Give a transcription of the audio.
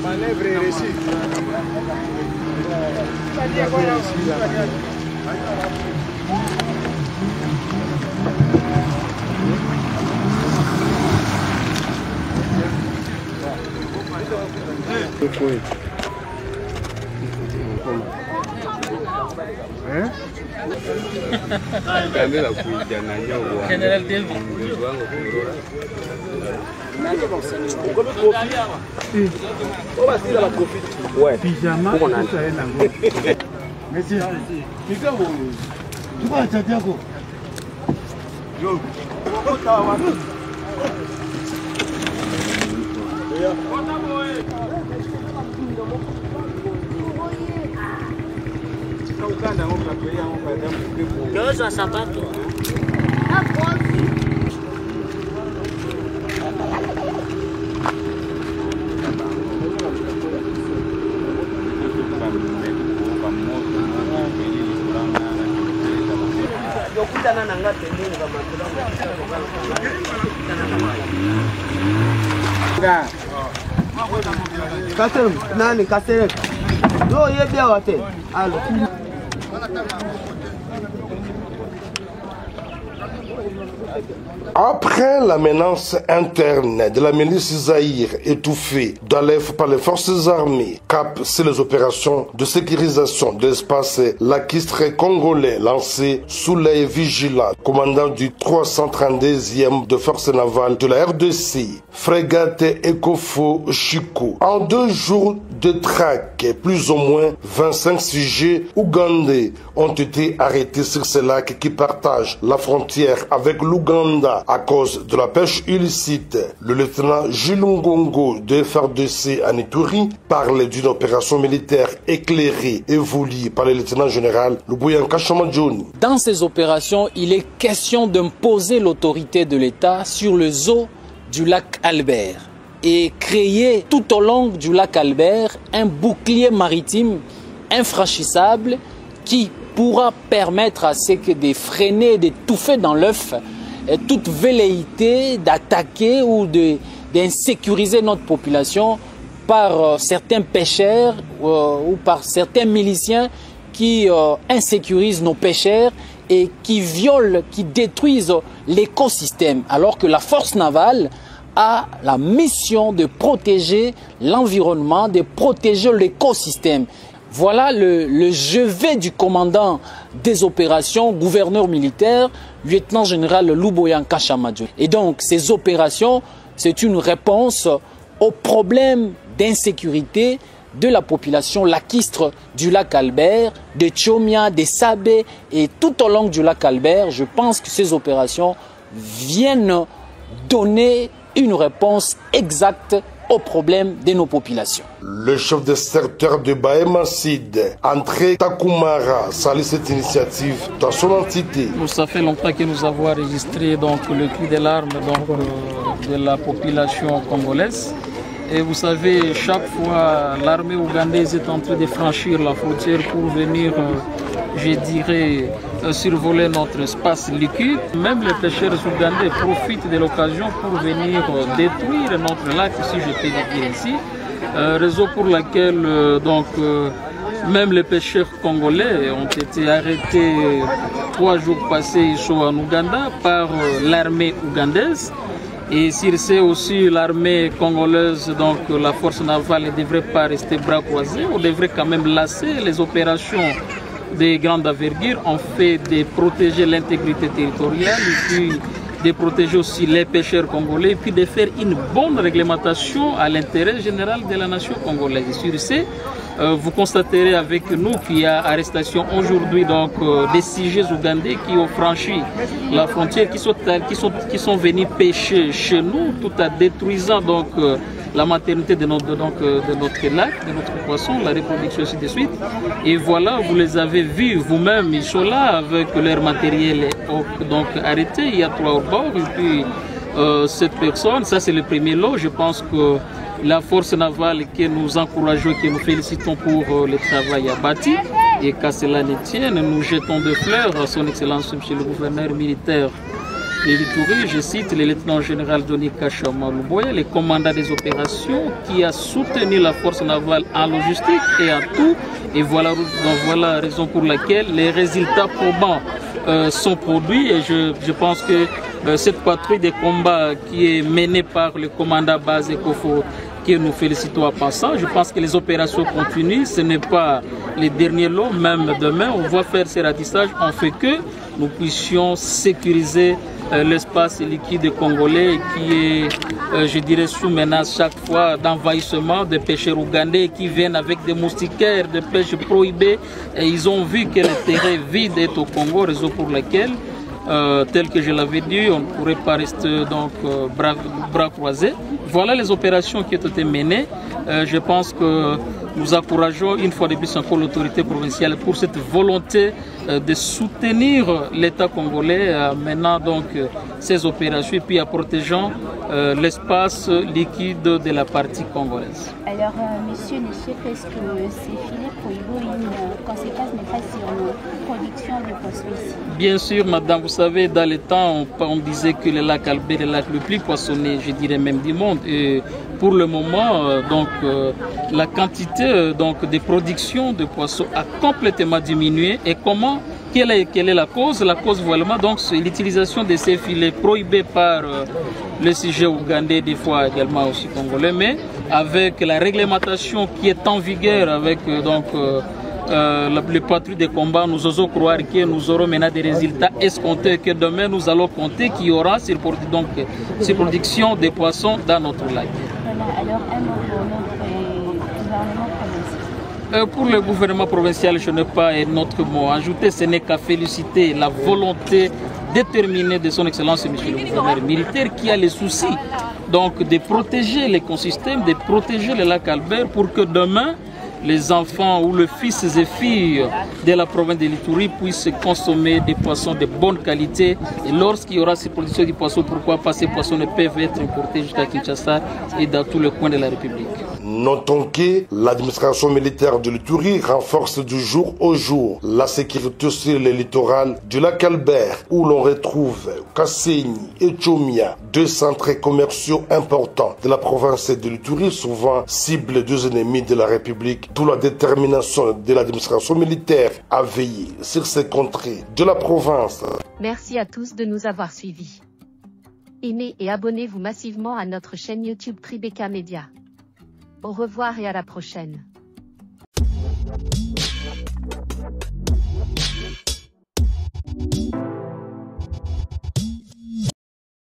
Manœuvre réussie. General Delvi. Ouais. Pyjama. Merci. Tu vas acheter quoi? Yo. Dois sapato. Kasem, nani kasere? Yo yebia wate. Alo. Après la menace interne de la milice Zaïre étouffée d'Aleph par les forces armées, cap sur les opérations de sécurisation de l'espace lacustre congolais lancées sous l'œil vigilant, commandant du 332e de force navale de la RDC, frégate Ekofo Chico. En 2 jours de traque, plus ou moins 25 sujets ougandais ont été arrêtés sur ces lacs qui partagent la frontière avec l'Ouganda à cause de la pêche illicite. Le lieutenant Jules Ngongo de FARDC à Ituri parle d'une opération militaire éclairée et voulue par le lieutenant général Lubuyanka Chamadjoni. Dans ces opérations, il est question d'imposer l'autorité de l'État sur les eaux du lac Albert et créer tout au long du lac Albert un bouclier maritime infranchissable qui pourra permettre à ce que de freiner, d'étouffer dans l'œuf toute velléité d'attaquer ou d'insécuriser notre population par certains pêcheurs ou par certains miliciens qui insécurisent nos pêcheurs et qui violent, qui détruisent l'écosystème, alors que la force navale a la mission de protéger l'environnement, de protéger l'écosystème. Voilà le chevet du commandant des opérations, gouverneur militaire, lieutenant-général Lubuyanka Chamadjoni. Et donc, ces opérations, c'est une réponse aux problèmes d'insécurité de la population lacustre du lac Albert, de Tchomia, de Sabé et tout au long du lac Albert. Je pense que ces opérations viennent donner une réponse exacte aux problèmes de nos populations. Le chef de secteur de Bahema Sid, André Takumara, salue cette initiative dans son entité. Ça fait longtemps que nous avons enregistré donc, le cri de larmes de la population congolaise. Et vous savez, chaque fois, l'armée ougandaise est en train de franchir la frontière pour venir, je dirais, survoler notre espace liquide. Même les pêcheurs ougandais profitent de l'occasion pour venir détruire notre lac, si je peux le dire ici. Raison pour laquelle, même les pêcheurs congolais ont été arrêtés 3 jours passés ici en Ouganda par l'armée ougandaise. Et sur ce aussi, l'armée congolaise, donc la force navale, ne devrait pas rester bras croisés. On devrait quand même lasser les opérations de grande envergure en fait de protéger l'intégrité territoriale et puis de protéger aussi les pêcheurs congolais et puis de faire une bonne réglementation à l'intérêt général de la nation congolaise. Et sur ce, vous constaterez avec nous qu'il y a arrestation aujourd'hui donc des sujets ougandais qui ont franchi la frontière, qui sont venus pêcher chez nous, tout en détruisant donc la maternité de notre lac, de notre poisson, la reproduction ainsi de suite. Et voilà, vous les avez vus vous-même, ils sont là avec leur matériel donc arrêté. Il y a 3 au bord et puis 7 personnes. Ça c'est le premier lot. Je pense que la force navale que nous encourageons, que nous félicitons pour le travail abattu, et qu'à cela ne tienne, nous jetons de fleurs à son Excellence Monsieur le gouverneur militaire de l'Ituri, je cite le lieutenant général Denis Kachama Luboya, le commandant des opérations qui a soutenu la force navale en logistique et en tout. Et voilà la raison pour laquelle les résultats probants sont produits. Et je pense que cette patrouille de combat qui est menée par le commandant base Ekofo, que nous félicitons en passant, je pense que les opérations continuent. Ce n'est pas les derniers lots, même demain, on va faire ces ratissages. On fait que nous puissions sécuriser l'espace liquide congolais qui est, je dirais, sous menace chaque fois d'envahissement de pêcheurs ougandais qui viennent avec des moustiquaires de pêche prohibées. Et ils ont vu que le terrain vide est au Congo, raison pour laquelle, tel que je l'avais dit, on ne pourrait pas rester donc bras croisés. Voilà les opérations qui ont été menées. Je pense que nous encourageons une fois de plus encore l'autorité provinciale pour cette volonté de soutenir l'État congolais menant donc ces opérations et puis en protégeant l'espace liquide de la partie congolaise. Alors, monsieur le chef, est-ce que ces filets prohibés ont une conséquence néfaste sur nos productions de poissons ici? Bien sûr, madame, vous savez, dans le temps, on disait que le lac Albert est le lac le plus poissonné, je dirais même du monde. Et pour le moment, la quantité de production de poissons a complètement diminué. Et comment? Quelle est la cause? La cause, voilà, donc, c'est l'utilisation de ces filets prohibés par le sujet ougandais, des fois également aussi congolais, mais avec la réglementation qui est en vigueur avec les patrouilles de combat, nous osons croire que nous aurons maintenant des résultats escomptés, que demain nous allons compter qu'il y aura ces productions de poissons dans notre lac. Voilà, alors un mot pour notre gouvernement provincial. Pour le gouvernement provincial, je n'ai pas un autre mot à ajouter, ce n'est qu'à féliciter la volonté déterminée de son Excellence Monsieur le gouverneur militaire qui a le souci donc de protéger l'écosystème, de protéger le lac Albert pour que demain les enfants ou les fils et filles de la province de l'Ituri puissent consommer des poissons de bonne qualité. Et lorsqu'il y aura ces productions de poissons, pourquoi pas ces poissons ne peuvent être importés jusqu'à Kinshasa et dans tous les coins de la République. Notons que l'administration militaire de l'Ituri renforce du jour au jour la sécurité sur le littoral du lac Albert, où l'on retrouve Kasséni et Tchomia, 2 centres commerciaux importants de la province de l'Ituri, souvent cible des ennemis de la République. D'où la détermination de l'administration militaire à veiller sur ces contrées de la province. Merci à tous de nous avoir suivis. Aimez et abonnez-vous massivement à notre chaîne YouTube Tribeca Media. Au revoir et à la prochaine.